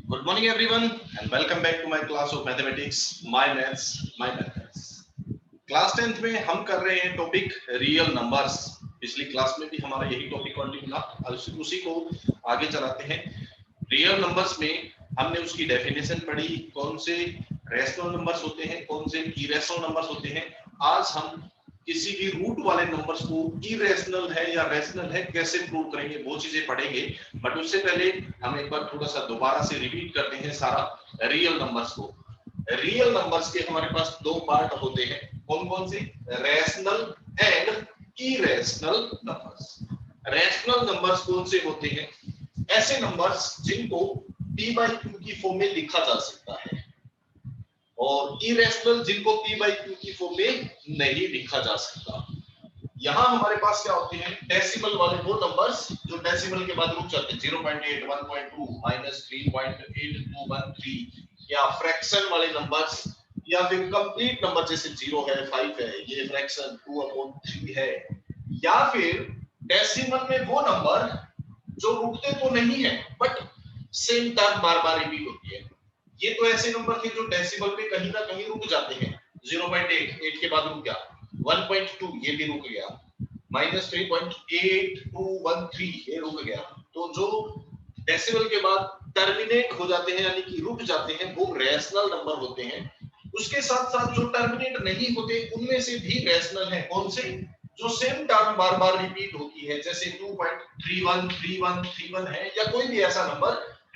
Good morning everyone and welcome back to my class of mathematics, my maths, my methods. Class 10th में हम कर रहे हैं topic real numbers. पिछली class में भी हमारा यही टॉपिक कंटिन्यू था, उसी को आगे चलाते हैं। रियल नंबर्स में हमने उसकी डेफिनेशन पढ़ी, कौन से रैशनल नंबर्स होते हैं, कौन से इरेशनल नंबर्स होते हैं। आज हम किसी भी रूट वाले नंबर्स को इरेशनल है या रैशनल है कैसे प्रूव करेंगे, वो चीजें पढ़ेंगे। बट उससे पहले हम एक बार थोड़ा सा दोबारा से रिपीट करते हैं सारा रियल नंबर्स को। रियल नंबर्स के हमारे पास दो पार्ट होते हैं, कौन कौन से? Rational and irrational numbers. Rational numbers कौन से होते हैं? ऐसे नंबर्स जिनको p by q की फॉर्म में लिखा जा सकता है, और इरेशनल जिनको p by q की फॉर्म में नहीं लिखा जा सकता। यहां हमारे पास क्या होते हैं? डेसिमल वाले वो नंबर्स जो डेसिमल के बाद रुक जाते हैं, 0.8, 1.2, -3.8213, या फ्रैक्शन वाले नंबर्स, या फिर कंप्लीट नंबर जैसे 0 है, 5 है, ये फ्रैक्शन 2/3 है, या फिर डेसिमल में वो नंबर जो रुकते तो नहीं है but same term bar bar repeat होती है। ये तो ऐसे नंबर थे जो डेसिमल में कहीं ना कहीं रुक जाते हैं। 0.8, 8 के बाद रुक गया, 1.2 ये भी रुक गया, -3.8213 ये रुक गया। तो जो डेसिमल के बाद टर्मिनेट हो जाते हैं यानी कि रुक जाते हैं, वो रैशनल नंबर होते हैं। उसके साथ साथ जो टर्मिनेट नहीं होते उनमें से भी रैशनल है। कौन से? जो सेम टर्म बार बार रिपीट होती है, जैसे 2.31 31 31 है, या कोई भी ऐसा नंबर,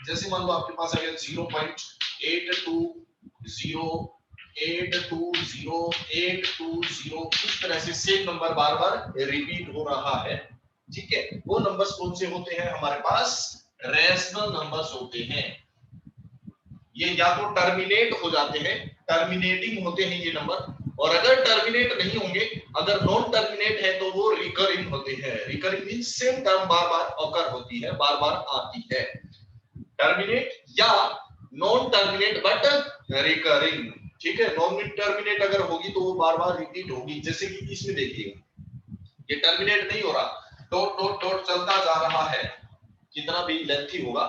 जैसे मान लो आपके पास अगर 0.820820 इस तरह से सेम नंबर बार बार रिपीट हो रहा है, ठीक है, वो नंबर्स कौन से होते हैं? हमारे पास रैशनल नंबर्स होते हैं। ये या तो टर्मिनेट हो जाते हैं, टर्मिनेटिंग होते हैं ये नंबर, और अगर टर्मिनेट नहीं होंगे, अगर नॉन टर्मिनेट है तो वो रिकरिंग होते हैं। रिकरिंग मींस सेम टर्म बार बार ऑकर होती है, बार बार आती है। टर्मिनेट या नॉन टर्मिनेट बट रिकरिंग, ठीक है। नॉन टर्मिनेट अगर होगी तो वो बार बार रिपीट होगी, जैसे कि इसमें देखिए ये टर्मिनेट नहीं हो रहा, डॉट डॉट डॉट चलता जा रहा है, कितना भी लेंथी होगा,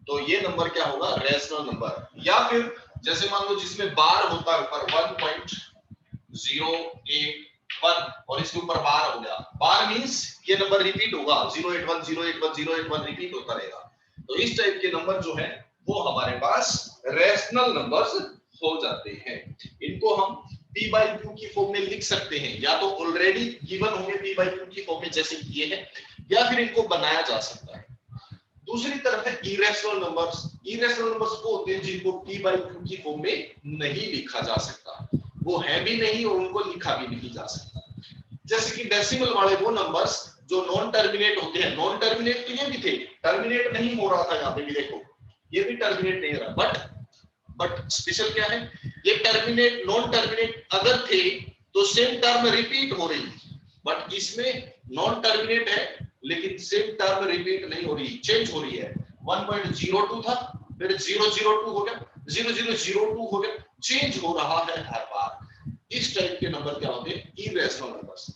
तो ये नंबर क्या होगा? Rational number. या फिर जैसे मान लो जिसमें बार होता है ऊपर 1.081 और इसके ऊपर बार हो गया, बार मींस ये नंबर रिपीट होगा, 081 081 081 रिपीट होता रहेगा। तो इस टाइप के नंबर जो है वो हमारे पास रैशनल नंबर्स हो जाते हैं। इनको हम p by q की फॉर्म में लिख सकते हैं, या तो ऑलरेडी गिवन होंगे p by q की फॉर्म में जैसे ये है, या फिर इनको बनाया जा सकता है। दूसरी तरफ है इरेशनल नंबर्स। इरेशनल नंबर्स वो होते हैं जिनको p by q की फॉर्म में नहीं लिखा जा सकता, वो है भी नहीं और उनको लिखा भी नहीं जा सकता। जैसे कि डेसिमल वाले वो नंबर्स जो नॉन टर्मिनेट होते हैं। नॉन टर्मिनेट तो ये भी थे, टर्मिनेट नहीं हो रहा था, यहाँ पे भी देखो ये भी टर्मिनेट नहीं हो रहा, बट स्पेशल क्या है, ये टर्मिनेट नॉन टर्मिनेट अगर थे तो सेम टर्म रिपीट हो रही, बट इसमें नॉन टर्मिनेट है लेकिन सेम टर्म रिपीट नहीं हो रही, चेंज हो रही है। 1.02 था, फिर 002 हो गया, 0002 हो गया, चेंज हो रहा है हर बार। इस टाइप के नंबर क्या होते हैं? Irrational numbers.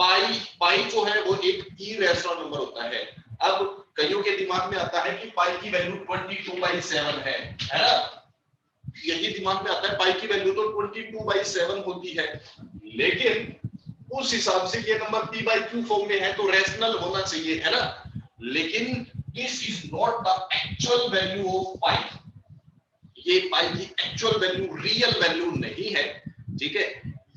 पाई जो है वो एक इरेशनल नंबर होता है। अब कईयों के दिमाग में आता है कि पाई की वैल्यू 22/7 है ना, यही दिमाग में आता है पाई की वैल्यू तो 22/7 होती है, लेकिन उस हिसाब से ये number p by q form में है तो रैशनल होना चाहिए, है ना। लेकिन this is not the actual value of pi. ये पाई की एक्चुअल वैल्यू, रियल वैल्यू नहीं है, ठीक है।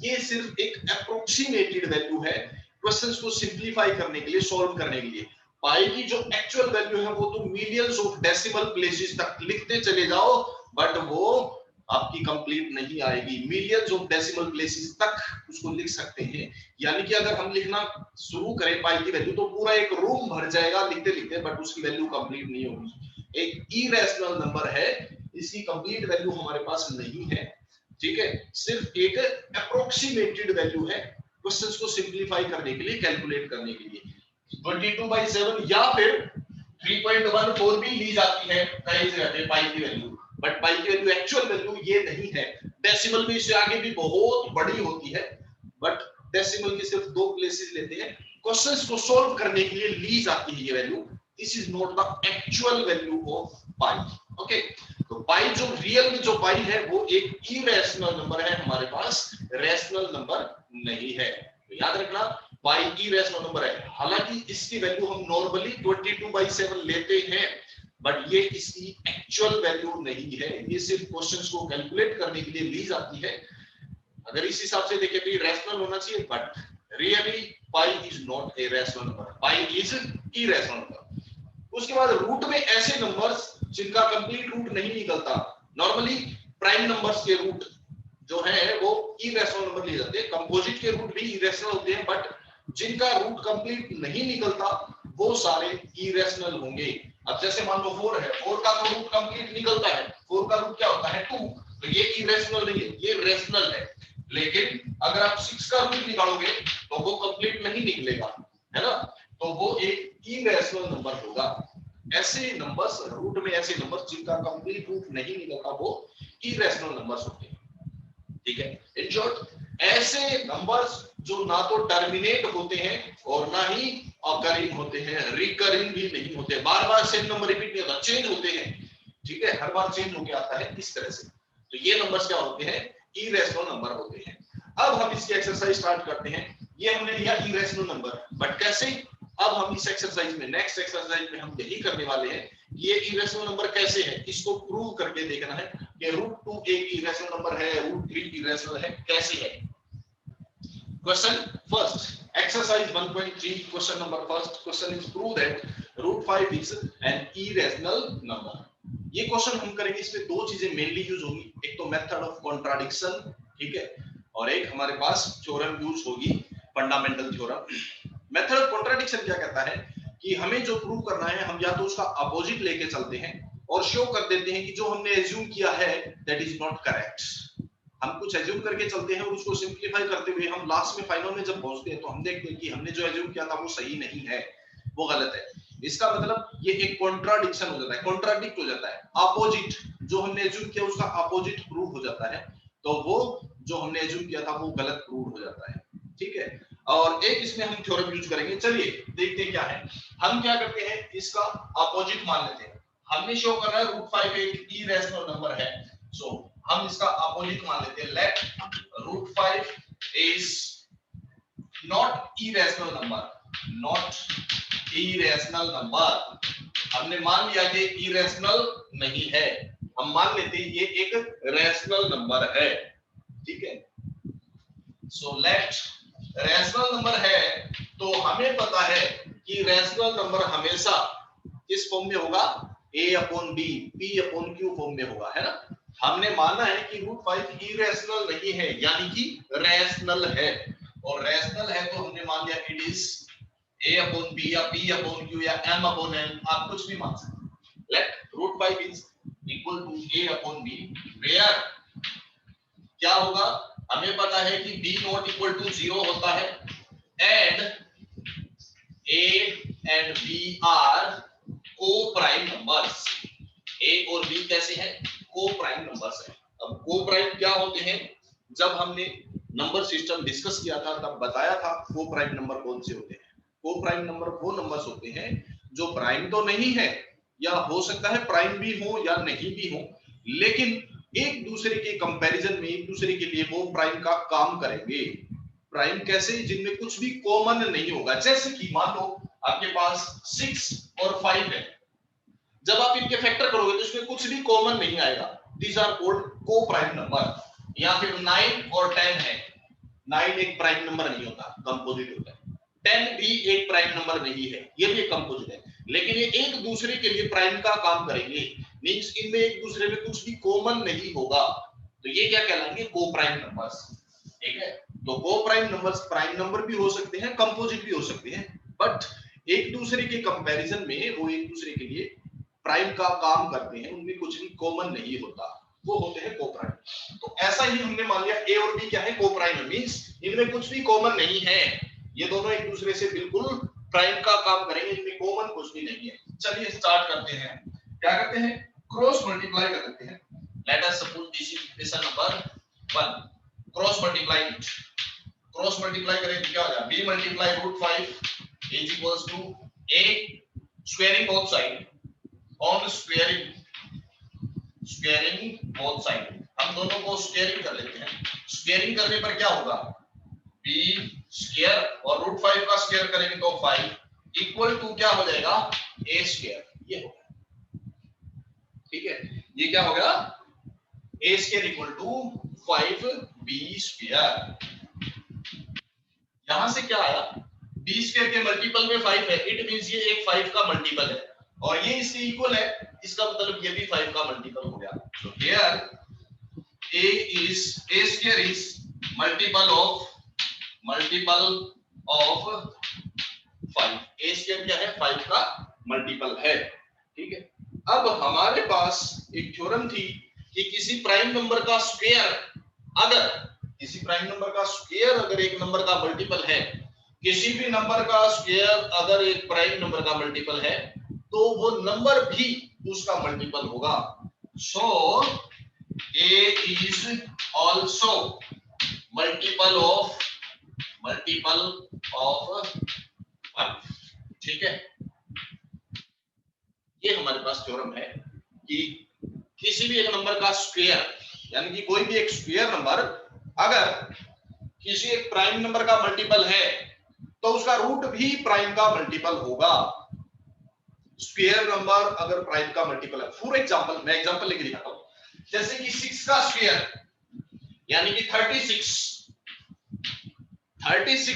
ये सिर्फ एक अप्रोक्सीमेटेड वैल्यू है क्वेश्चंस को सिंपलीफाई करने के लिए, सॉल्व करने के लिए। पाई की जो एक्चुअल वैल्यू है वो तो मिलियंस ऑफ डेसिमल प्लेसेस तक लिखते चले जाओ, बट वो आपकी कंप्लीट नहीं आएगी। मिलियंस ऑफ डेसिमल प्लेसेस तक उसको लिख सकते हैं, यानी कि अगर हम लिखना शुरू करें पाई की वैल्यू तो पूरा एक रूम भर जाएगा लिखते लिखते, बट उसकी वैल्यू कंप्लीट नहीं होगी। एक इरेशनल नंबर है, इसकी कंप्लीट वैल्यू हमारे पास नहीं है, ठीक है। सिर्फ एक अप्रोक्सीमेटेड वैल्यू है क्वेश्चंस को सिंपलीफाई करने के लिए, कैलकुलेट करने के लिए। 22/7 या फिर 3.14 भी ली जाती है कई जगह पे पाई की वैल्यू, बट पाई की वैल्यू एक्चुअल वैल्यू ये नहीं है। डेसिमल में इससे आगे भी बहुत बड़ी होती है, बट डेसिमल की सिर्फ 2 प्लेसेस लेते हैं, क्वेश्चंस को सॉल्व करने के लिए ली जाती है ये value. This is not the actual value of pi, okay. तो पाई जो रियल में जो पाई है वो एक इरेशनल नंबर है, हमारे पास रैशनल नंबर नहीं है। तो याद रखना पाई इरेशनल नंबर है। हालांकि इसकी वैल्यू हम नॉर्मली 22/7 लेते हैं, बट ये इसकी एक्चुअल वैल्यू नहीं है, ये सिर्फ क्वेश्चंस को कैलकुलेट करने के लिए ली जाती है। अगर इस हिसाब से देखें तो ये रैशनल होना चाहिए, but really pi is not a rational number, pi is irrational number. उसके बाद रूट में ऐसे नंबर्स जिनका कंप्लीट रूट नहीं निकलता, नॉर्मली प्राइम नंबर्स के रूट जो है वो इरेशनल नंबर लिए जाते हैं, कंपोजिट के रूट भी इरेशनल होते हैं, बट जिनका रूट कंप्लीट नहीं निकलता वो सारे इरेशनल होंगे। अब जैसे मान लो 4 है, 4 का तो रूट कंप्लीट निकलता है, 4 का रूट क्या होता है 2, तो ये इरेशनल नहीं है, ये रेशनल है। लेकिन अगर आप 6 का रूट निकालोगे तो वो कंप्लीट नहीं निकलेगा, है ना, तो वो एक इरेशनल नंबर होगा। ऐसे नंबर्स रूट में, ऐसे नंबर्स जिनका कंप्लीट रूट नहीं निकलता वो इरेशनल नंबर्स होते हैं। ठीक है, इन शॉर्ट ऐसे नंबर्स जो ना तो टर्मिनेट होते हैं और ना ही अकरिंग होते हैं, रिकरिंग भी नहीं होते, बार बार सेम नंबर रिपीट नहीं होता, चेंज होते हैं। ठीक है, हर बार चेंज होके आता है इस तरह से। तो ये नंबर्स क्या होते हैं, इरेशनल नंबर होते हैं। अब हम इसकी एक्सरसाइज स्टार्ट करते हैं। ये हमने लिया इरेशनल नंबर, बट कैसे? अब हम इस एक्सरसाइज में, नेक्स्ट एक्सरसाइज में हम यही करने वाले हैं, ये इरेशनल नंबर कैसे है इसको प्रूव करके देखना है कि √2 एक इरेशनल नंबर है, √3 इरेशनल है, कैसे है। Question first, exercise 1.3, question number first, question is prove that √5 is an irrational number. ये क्वेश्चन हम करेंगे, इसमें दो चीजें मेनली यूज होगी, एक तो मेथड ऑफ कॉन्ट्राडिक्शन, ठीक है, और एक हमारे पास थ्योरम यूज होगी, fundamental theorem. Method of contradiction क्या कहता है कि हमें जो प्रूव करना है, हम या तो उसका अपोजिट लेके चलते हैं और शो कर देते हैं कि जो हमने एज्यूम किया है दैट इज नॉट करेक्ट। हम कुछ एज्यूम करके चलते हैं और उसको सिंप्लीफाई करते हुए हम लास्ट में फाइनल में जब पहुंचते हैं तो हम देखते हैं कि हमने जो एज्यूम किया था वो सही नहीं है, वो गलत है। इसका मतलब ये एक कॉन्ट्राडिक्शन हो जाता है, कॉन्ट्राडिक्ट हो जाता है, अपोजिट, जो हमने एज्यूम किया उसका अपोजिट प्रूव हो जाता है, तो वो जो हमने एज्यूम किया था वो गलत प्रूव हो जाता है। ठीक है, और एक इसमें हम थ्योरम यूज करेंगे। चलिए देखते हैं क्या है। हम क्या करते हैं, इसका अपोजिट मान लेते हैं। हमने शो करना है √5 एक इरेशनल नंबर है, सो हम इसका अपोजिट मान लेते हैं। Let √5 is not irrational number, not irrational number. हमने मान लिया कि इरेशनल नहीं है, हम मान लेते हैं ये एक रैशनल नंबर है। ठीक है, सो लेट रैशनल नंबर है, तो हमें पता है कि रैशनल नंबर हमेशा किस फॉर्म में होगा, a/b, p/q फॉर्म में होगा, है ना। हमने माना है कि √5 इरेशनल नहीं है, यानी कि रैशनल है, और रैशनल है तो हमने मान लिया इट इज a/b या p/q या m/n, आप कुछ भी मान सकते हैं। Let √5 is equal to a/b, where क्या होगा, हमें पता है कि b नॉट इक्वल टू 0 होता है, and a and b are coprime numbers. a और b कैसे हैं, को-प्राइम नंबर्स हैं। अब को-प्राइम क्या होते हैं, जब हमने नंबर सिस्टम डिस्कस किया था तब बताया था को-प्राइम नंबर कौन से होते हैं। को-प्राइम नंबर वो नंबर्स होते हैं जो प्राइम तो नहीं है, या हो सकता है प्राइम भी हो या नहीं भी हो, लेकिन एक दूसरे के कंपैरिजन में एक दूसरे के लिए वो प्राइम का काम करेंगे। प्राइम कैसे, जिनमें कुछ भी कॉमन नहीं होगा। जैसे कि मान लो आपके पास 6 और 5 है, जब आप इनके फैक्टर करोगे तो इसमें कुछ भी कॉमन नहीं आएगा, दीज आर कॉल्ड को प्राइम नंबर। या फिर 9 और 10 है, 9 एक प्राइम नंबर नहीं होता, कंपोजिट होता है। 10 भी एक प्राइम नंबर नहीं है, ये भी एक कंपोजिट है, लेकिन ये एक दूसरे के लिए प्राइम का काम करेंगे, मींस इनमें एक दूसरे में कुछ भी कॉमन नहीं होगा, तो ये क्या कहलाएंगे, को प्राइम नंबर्स। ठीक है, तो को प्राइम नंबर्स प्राइम नंबर भी हो सकते हैं, कंपोजिट भी हो सकते हैं, बट एक दूसरे के कंपैरिजन में वो एक दूसरे के लिए प्राइम का काम करते हैं, उनमें कुछ भी कॉमन नहीं होता, वो होते हैं को प्राइम। तो ऐसा ही हमने मान लिया a और b क्या है, को प्राइम, मींस इनमें कुछ भी कॉमन नहीं है, ये दोनों एक दूसरे से बिल्कुल प्राइम का काम करेंगे, इनमें कॉमन कुछ भी नहीं है। चलिए स्टार्ट करते हैं, क्या करते हैं, क्रॉस मल्टीप्लाई कर देते हैं। Let us suppose this is equation number 1, cross multiply it, cross multiply करें तो क्या हो जाएगा, b multiply √5 is equals to a squaring both side, on squaring squaring both side, हम दोनों को स्क्वायरिंग कर लेते हैं। स्क्वायरिंग करने पर क्या होगा, b स्क्वायर और रूट 5 का स्क्वायर करेंगे तो 5 इक्वल टू क्या हो जाएगा, a स्क्वायर। ये हो गया, ठीक है, ये क्या हो गया, a square equal to 5b square. यहां से क्या आया, b स्क्वायर के मल्टीपल में 5 है, इट मींस ये एक 5 का मल्टीपल है और ये इसके इक्वल है, इसका मतलब ये भी 5 का मल्टीपल हो गया। So here a square is multiple of 5। a square क्या है, 5 का मल्टीपल है, ठीक है। अब हमारे पास एक थ्योरम थी कि किसी प्राइम नंबर का स्क्वायर अगर एक नंबर का मल्टीपल है, किसी भी नंबर का स्क्वायर अगर एक प्राइम नंबर का मल्टीपल है तो वो नंबर भी उसका मल्टीपल होगा। सो a is also multiple of 5, ठीक है। ये हमारे पास थ्योरम है कि किसी भी एक नंबर का स्क्वायर, यानी कि कोई भी एक स्क्वायर नंबर अगर किसी एक प्राइम नंबर का मल्टीपल है तो उसका रूट भी प्राइम का मल्टीपल होगा। स्क्वायर नंबर अगर प्राइम का मल्टीपल है, फॉर एग्जांपल मैं एग्जांपल लेके दिखाता हूं, जैसे कि 6 का स्क्वायर यानी कि 36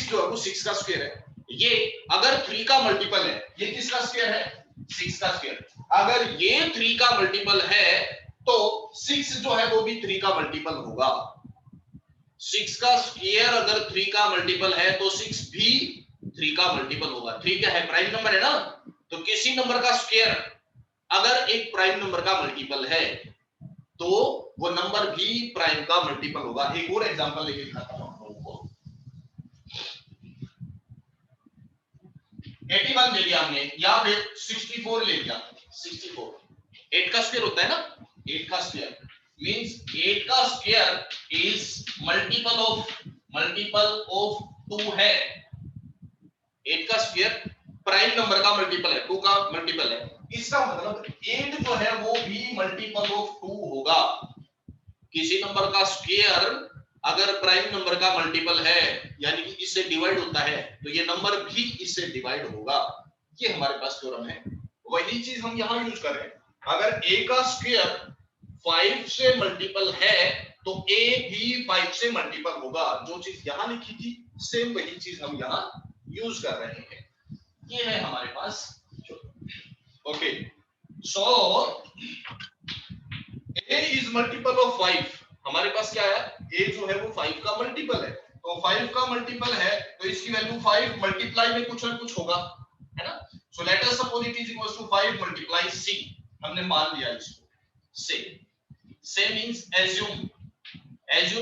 जो है वो 6 का स्क्वायर है, ये अगर 3 का मल्टीपल है, ये किसका स्क्वायर है, 6 का स्क्वायर। अगर ये 3 का मल्टीपल है तो 6 जो है वो भी 3 का मल्टीपल होगा। 6 का स्क्वायर अगर 3 का मल्टीपल है तो 6 भी 3 का मल्टीपल होगा। 3 क्या है, प्राइम नंबर है ना, तो किसी नंबर का स्क्वायर अगर एक प्राइम नंबर का मल्टीपल है तो वो नंबर भी प्राइम का मल्टीपल होगा। एक और एग्जांपल लेके दिखाता हूं आप लोगों को। 81 ले लिया हमने या फिर 64 ले लिया, 64 8 का स्क्वायर होता है ना, 8 का स्क्वायर मींस 8 का स्क्वायर इज मल्टीपल ऑफ 2 है। 8 का स्क्वायर प्राइम नंबर का मल्टीपल है, 2 का मल्टीपल है, इसका मतलब 8 जो है वो भी मल्टीपल ऑफ 2 होगा। किसी नंबर का स्क्वायर अगर प्राइम नंबर का मल्टीपल है यानी कि इससे डिवाइड होता है तो ये नंबर भी इससे डिवाइड होगा। ये हमारे पास थ्योरम है, वही चीज हम यहां यूज कर रहे हैं। अगर a का स्क्वायर 5 से मल्टीपल है तो a भी 5 से मल्टीपल होगा। जो चीज यहां लिखी थी सेम वही चीज हम यहां यूज कर रहे हैं। ये है हमारे पास, ओके। सो a इज मल्टीपल ऑफ 5, हमारे पास क्या है, a जो है वो 5 का मल्टीपल है, तो 5 का मल्टीपल है तो इसकी वैल्यू 5 मल्टीप्लाई में कुछ ना कुछ होगा, है ना। So let us suppose it is equals to 5 multiply c, हमने मान लिया इसको से मींस एज्यूम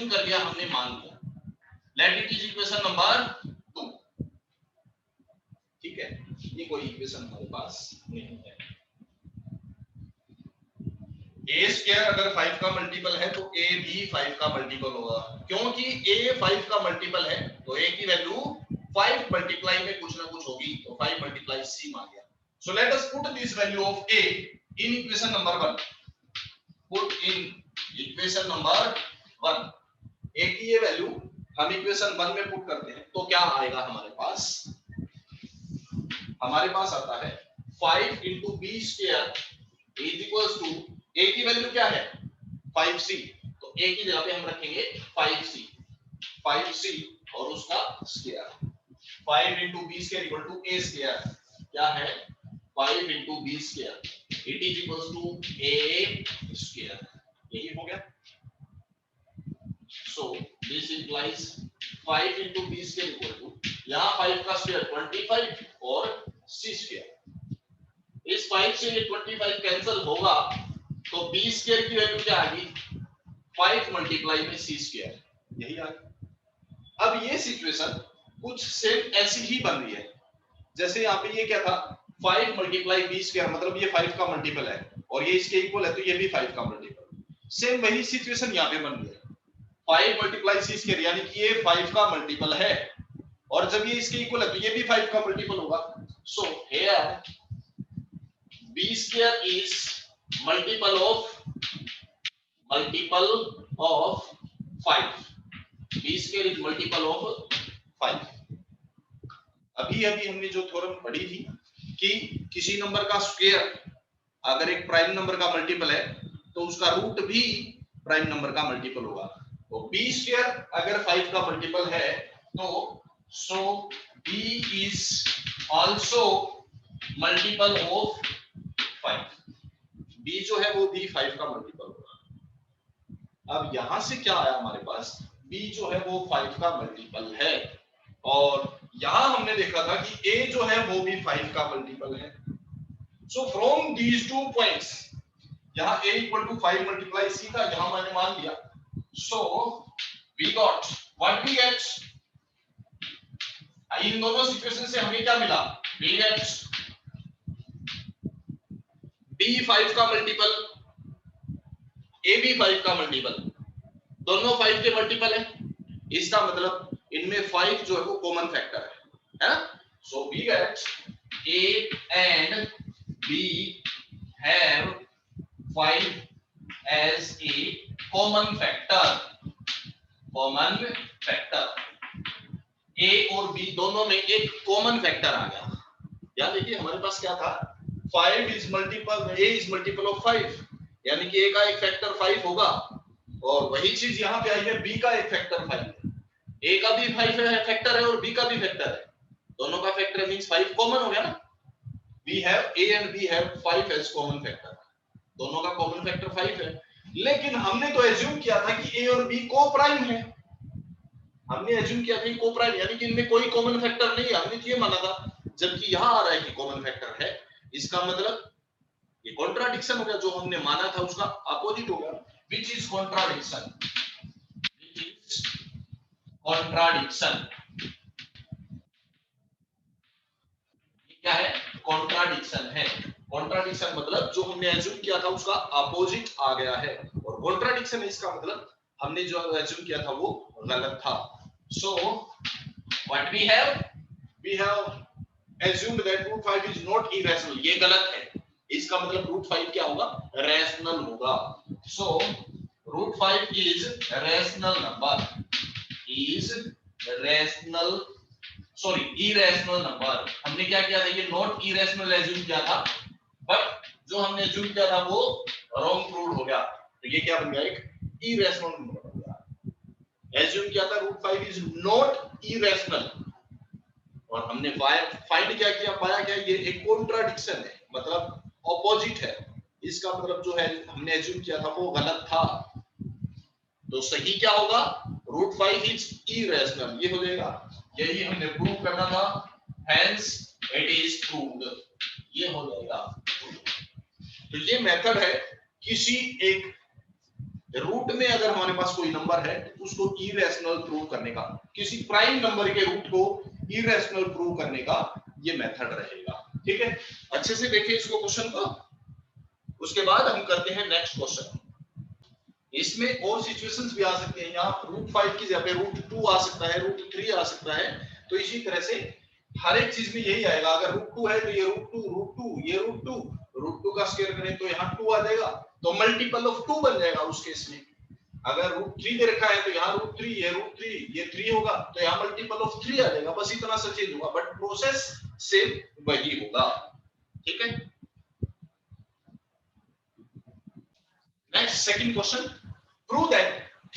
कर लिया हमने, मान लिया। Late it is equation number 2, ठीक है। ये कोई इक्वेशन हमारे पास नहीं है। a स्क्वायर अगर 5 का मल्टीपल है तो a भी 5 का मल्टीपल होगा, क्योंकि a 5 का मल्टीपल है तो a की वैल्यू 5 मल्टीप्लाई में कुछ ना कुछ होगी, तो 5 मल्टीप्लाई c मान लिया। सो let us put this value of a in equation number 1, put in equation number 1, a की ये वैल्यू हम इक्वेशन 1 में पुट करते हैं तो क्या आएगा हमारे पास आता है 5 into b square is equals to a की वैल्यू क्या है 5c, तो a की जगह पे हम रखेंगे 5c और उसका square. 5 into b square equal to a square क्या है 5 into b square, it is equals to a square, यही हो गया। So this implies 5 into b square equal to, यहाँ 5 का स्क्वायर 25 और c स्क्वायर, इस 5 से ये 25 कैंसिल होगा तो b स्क्वायर की वैल्यू क्या आ गई 5 मल्टीप्लाई में c स्क्वायर, यही आ गई। अब ये सिचुएशन कुछ सेम ऐसी ही बन रही है, जैसे यहाँ पे ये क्या था 5 मल्टीप्लाई b स्क्वायर, मतलब ये 5 का मल्टीपल है और ये इसके इक्वल है तो ये भी 5 का मल्टीपल, सेम वही सिचुएशन यहाँ पे बन रही है। 5 मल्टीप्लाई c स्क्वायर यानी कि ये 5 का मल्टीपल है और जब ये इसके इक्वल है तो ये भी 5 का मल्टीपल होगा। So here b square is multiple of multiple of 5. b square is multiple of 5. अभी हमने जो थ्योरम पढ़ी थी कि किसी नंबर का स्क्वायर अगर एक प्राइम नंबर का मल्टीपल है तो उसका रूट भी प्राइम नंबर का मल्टीपल होगा। तो b स्क्वायर अगर 5 का मल्टीपल है तो सो b is also multiple of 5। b जो है वो भी 5 का मल्टीपल होगा। अब यहां से क्या आया हमारे पास, b जो है वो 5 का मल्टीपल है और यहां हमने देखा था कि a जो है वो भी 5 का मल्टीपल है। So from these 2 points, यहाँ a equal to 5 multiply c था, यहाँ मैंने मान लिया। So we got what we get? इन दोनों सिचुएशन से हमें क्या मिला? We get b 5 का मल्टीपल, a भी 5 का मल्टीपल, दोनों 5 के मल्टीपल है। इसका मतलब इनमें 5 जो है वो कॉमन फैक्टर है ना? So we get a and b have 5 as a common factor। Common factor a और b दोनों में एक कॉमन फैक्टर आ गया। याद देखिए हमारे पास क्या था, 5 इज मल्टीपल, a इज मल्टीपल ऑफ 5, यानी कि a का एक फैक्टर 5 होगा और वही चीज यहाँ पे आई है, b का एक फैक्टर 5 है। a का भी 5 फैक्टर है और b का भी फैक्टर है, दोनों का फैक्टर मींस 5 कॉमन हो गया ना। we have a and b have 5 as common factor, दोनों का कॉमन फैक्टर 5 है। लेकिन हमने तो एज्यूम किया था कि a और b को प्राइम है, हमने एज्यूम किया था कि को प्राइम यानी कि इनमें कोई कॉमन फैक्टर नहीं है, हमने तो ये माना था। जबकि यहां आ रहा है कि कॉमन फैक्टर है, इसका मतलब ये कॉन्ट्राडिक्शन हो गया, जो हमने माना था उसका अपोजिट हो गया। Which is contradiction? Which is contradiction? क्या है? कॉन्ट्राडिक्शन है। कॉन्ट्राडिक्शन मतलब जो हमने एज्यूम किया था उसका अपोजिट आ गया है, और कॉन्ट्राडिक्शन इसका मतलब हमने जो एज्यूम किया था वो गलत था। So what we have assumed that root 5 is not irrational, ये गलत है। इसका मतलब root 5 क्या होगा? रैशनल होगा। So root 5 is rational number, is rational, sorry irrational number। हमने क्या किया था, ये not irrational एज्यूम किया था, बट जो हमने एज्यूम किया था वो रॉन्ग प्रूव हो गया। तो ये क्या बन गया? एक irrational नंबर बन गया। एज्यूम किया था root 5 is not irrational और हमने फाइंड क्या किया, पाया क्या? ये एक कॉन्ट्राडिक्शन है, मतलब ऑपोजिट है। इसका मतलब जो है हमने एज्यूम किया था वो गलत था। तो सही क्या होगा? रूट 5 इज इरेशनल, ये हो जाएगा। यही हमने प्रूव करना था, हेंस इट इज प्रूव्ड, ये हो जाएगा। तो ये मेथड है किसी एक रूट में अगर हमारे पास कोई नंबर है उसको इरेशनल प्रूव करने का, किसी प्राइम नंबर के रूट को इरेशनल प्रूव करने का ये मेथड रहेगा। ठीक है, अच्छे से देखिए इसको क्वेश्चन को, उसके बाद हम करते हैं नेक्स्ट क्वेश्चन। इसमें और सिचुएशंस भी आ सकते हैं, यहाँ रूट 5 की जगह पे रूट 2 आ सकता है, रूट 3 आ सकता है। तो इसी तरह से हर एक चीज में यही आएगा। अगर रूट 2 है तो ये रूट 2, ये रूट 2 का स्क्वायर करें तो यहाँ 2 आ जाएगा, तो मल्टीपल ऑफ 2 बन जाएगा उस केस में। अगर रूट 3 दे रखा है तो यहाँ रूट 3, ये 3 होगा तो यहाँ मल्टीपल ऑफ 3 आ जाएगा, बस इतना सा चेंज होगा, बट प्रोसेस सेम वही होगा। ठीक है, next second question, prove that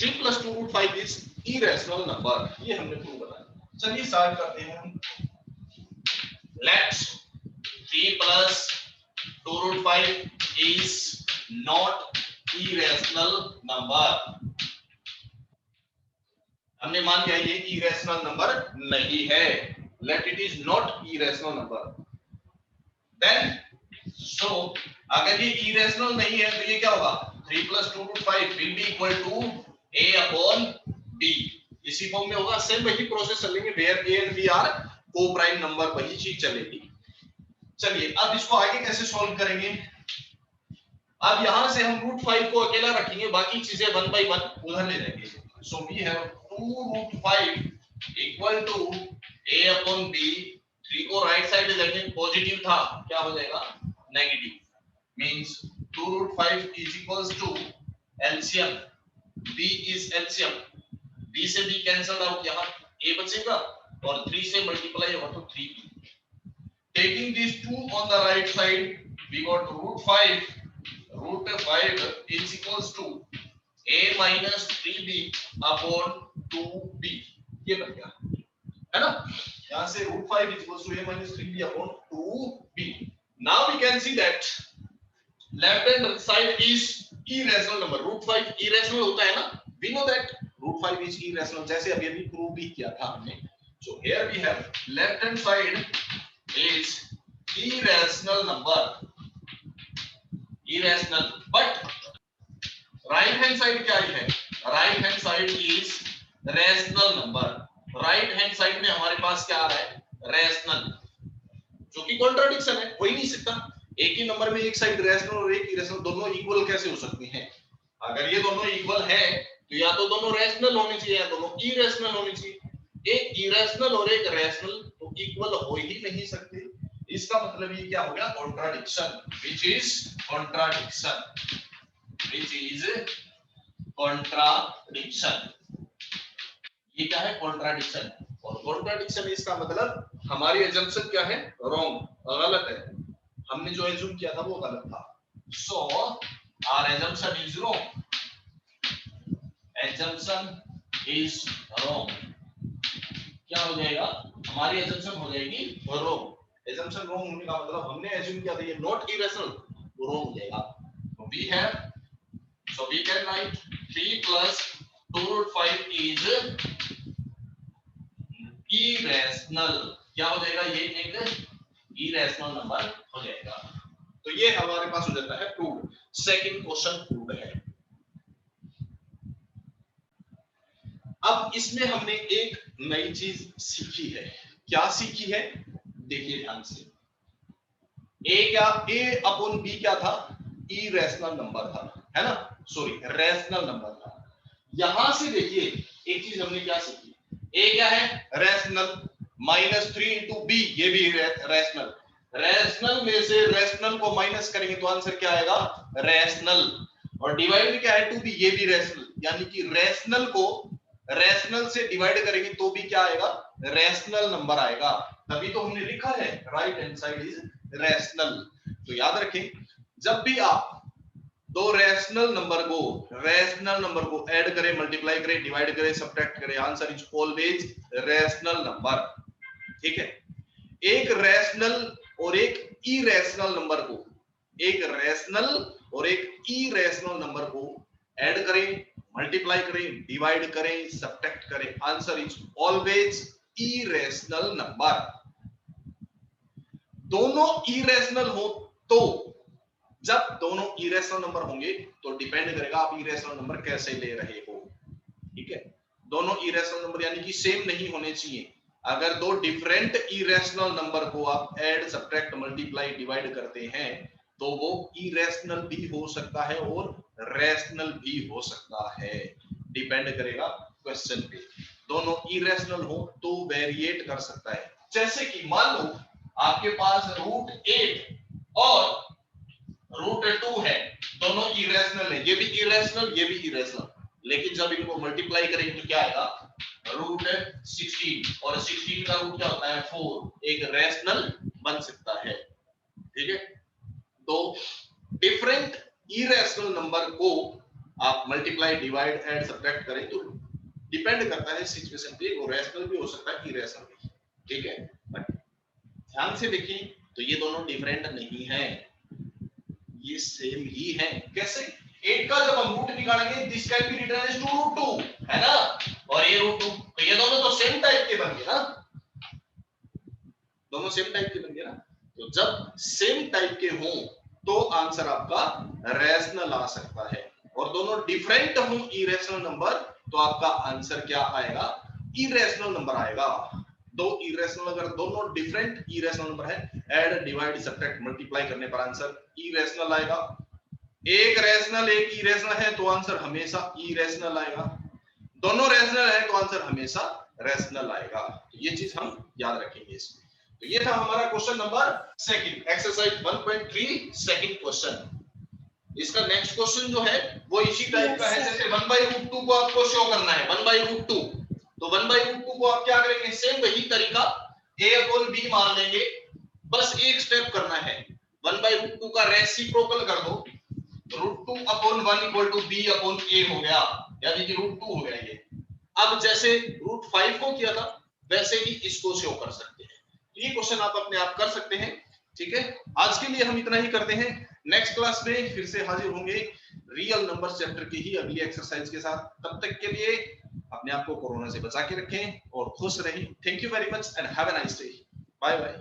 3 + 2 root 5 is irrational number. ये हमने प्रूव बताया। चलिए स्टार्ट करते हैं हम। Let 3 + 2 root 5 is not irrational number. हमने मान लिया ये इरेशनल नंबर नहीं है, let it is not irrational number. Then so अगर ये इरेशनल नहीं है तो ये क्या होगा? 3 + 2 root 5 will be equal to a/b। इसी फॉर्म में होगा, सेम वही प्रोसेस चलेंगे, where a and b are coprime number, वही चीज चलेगी। चलिए अब इसको आगे कैसे सॉल्व करेंगे? अब यहां से हम रूट 5 को अकेला रखेंगे, बाकी चीजें 1 by 1 उधर ले जाएंगे। So we have 2 root 5 equal to a/b। 3 को राइट साइड ले जाएंगे, पॉजिटिव था क्या हो जाएगा? Negative, means 2 root 5 is equals to LCM b is LCM, b से b कैंसल आउट, यहाँ a बचेगा और 3 से मल्टीप्लाई होगा तो 3b. Taking these two on the right side, we got root 5. Root 5 is equals to a minus 3b upon 2b. ये बन गया है ना, यहाँ से root 5 is equals to a minus 3b upon 2b. Now we can see that left hand side is irrational number. root 5 irrational होता है ना, we know that root 5 is irrational, जैसे अभी अभी प्रूव भी किया था हमने. So here we have left hand side is irrational number, irrational, but right hand side क्या है, right hand side is rational number. right hand side में हमारे पास क्या आ रहा है, rational, जो कि कॉन्ट्राडिक्शन है, हो ही नहीं सकता. एक ही नंबर में एक साइड रैशनल और एक इरेशनल, दोनों इक्वल कैसे हो सकते हैं? अगर ये दोनों इक्वल है तो या तो दोनों रैशनल होने चाहिए या दोनों इरेशनल होने चाहिए. एक इरेशनल और एक रैशनल तो इक्वल हो ही नहीं सकते. इसका मतलब ये क्या हो गया, contradiction, which is contradiction, which is contradiction. ये क्या है, कॉन्ट्राडिक्शन. और कॉन्ट्राडिक्शन इसका मतलब हमारी अजम्पशन क्या है, रॉन्ग, गलत है. हमने जो एज्यूम किया था वो गलत था. So our assumption is wrong, assumption is wrong. क्या हो जाएगा, हमारी assumption हो जाएगी रॉन्ग. assumption रॉन्ग होने का मतलब हमने एज्यूम किया था ये नॉट इरेशनल, वो रॉन्ग हो जाएगा. तो we have, so we can write 3 plus 2 root 5 is irrational. क्या हो जाएगा, ये एक irrational नंबर हो जाएगा. तो ये हमारे पास हो जाता है प्रूव. सेकंड क्वेश्चन प्रूव है. अब इसमें हमने एक नई चीज सीखी है. क्या सीखी है, देखिए ध्यान से. a क्या, a अपॉन b क्या था, irrational नंबर था, है ना, सॉरी रैशनल नंबर था. यहां से देखिए एक चीज हमने क्या सीखी, a क्या है, रैशनल, माइनस 3 इंटू b, ये भी रैशनल. रैशनल में से रैशनल को माइनस करेंगे तो आंसर क्या आएगा, रैशनल. और डिवाइड क्या है, 2b, ये भी रैशनल. यानी कि रैशनल को रैशनल से डिवाइड करेंगे तो भी क्या आएगा, रैशनल नंबर आएगा. तभी तो हमने लिखा है right hand side is rational. तो याद रखें, जब भी आप दो रैशनल नंबर को ऐड करें, मल्टीप्लाई करें, डिवाइड करें, सब्ट्रैक्ट करें, answer is always rational number. ठीक है. एक रैशनल और एक इरेशनल नंबर को, एक रैशनल और एक इरेशनल नंबर को ऐड करें, मल्टीप्लाई करें, डिवाइड करें, सब्ट्रैक्ट करें, answer is always irrational number. दोनों इरेशनल हो तो, जब दोनों इरेशनल नंबर होंगे तो डिपेंड करेगा आप इरेशनल नंबर कैसे ले रहे हो. ठीक है. दोनों इरेशनल नंबर यानी कि सेम नहीं होने चाहिए. अगर दो डिफरेंट इरेशनल नंबर को आप ऐड, सब्ट्रैक्ट, मल्टीप्लाई, डिवाइड करते हैं तो वो इरेशनल भी हो सकता है और रैशनल भी हो सकता है. डिपेंड करेगा क्वेश्चन पे. दोनों इरेशनल हो तो वेरिएट कर सकता है. जैसे कि मान लो आपके पास रूट 8 और रूट 2 है, दोनों इरेशनल है, ये भी इरेशनल, ये भी इरेशनल. लेकिन जब इनको मल्टीप्लाई करेंगे तो क्या आएगा, रूट 16, और 16 का रूट क्या होता है, 4. एक रैशनल बन सकता है. ठीक है. तो डिफरेंट इरेशनल नंबर को आप मल्टीप्लाई, डिवाइड, ऐड, सब्ट्रैक्ट करें तो डिपेंड करता है सिचुएशन पे, वो रैशनल भी हो सकता है, इरेशनल भी. ठीक है. बट ध्यान से देखिए तो ये दोनों डिफरेंट नहीं है, ये सेम ही है. कैसे, 8 का जब हम रूट निकालेंगे this can be written as 2 root 2, है ना, और ये रूट 2, तो ये दोनों तो सेम टाइप के बन गए ना, दोनों सेम टाइप के बन गए ना. तो जब सेम टाइप के हों तो आंसर आपका रैशनल आ सकता है, और दोनों डिफरेंट हों इरेशनल नंबर तो आपका आंसर क्या आएगा, इरेशनल नंबर आएगा. दो इरेशनल, अगर दोनों डिफरेंट इरेशनल नंबर है, ऐड, डिवाइड, सब्ट्रैक्ट, मल्टीप्लाई करने पर आंसर इरेशनल आएगा. एक रैशनल एक इरेशनल है तो आंसर हमेशा इरेशनल आएगा. दोनों रैशनल है तो आंसर हमेशा रैशनल आएगा. तो ये चीज हम याद रखेंगे इसमें. तो ये था हमारा question number second, exercise 1.3 second question. इसका नेक्स्ट क्वेश्चन जो है वो इसी टाइप का है, जैसे 1/√2 को आपको शो करना है 1/√2, तो 1/√2 को आप क्या करेंगे, सेम वही तरीका a/b मान लेंगे, बस एक स्टेप करना है, 1/√2 का रेसिप्रोकल कर दो, √2/1 = b/a हो गया, यानी कि √2 हो गया ये। अब जैसे √5 को किया था वैसे ही इसको शो कर सकते हैं। ये क्वेश्चन आप अपने आप कर सकते हैं, ठीक है। आज के लिए हम इतना ही करते हैं, नेक्स्ट क्लास में फिर से हाजिर होंगे रियल नंबर चैप्टर की ही अगली एक्सरसाइज के साथ। तब तक के लिए अपने आप को कोरोना से बचा के रखें और खुश रहें। Thank you very much and have a nice day. Bye bye.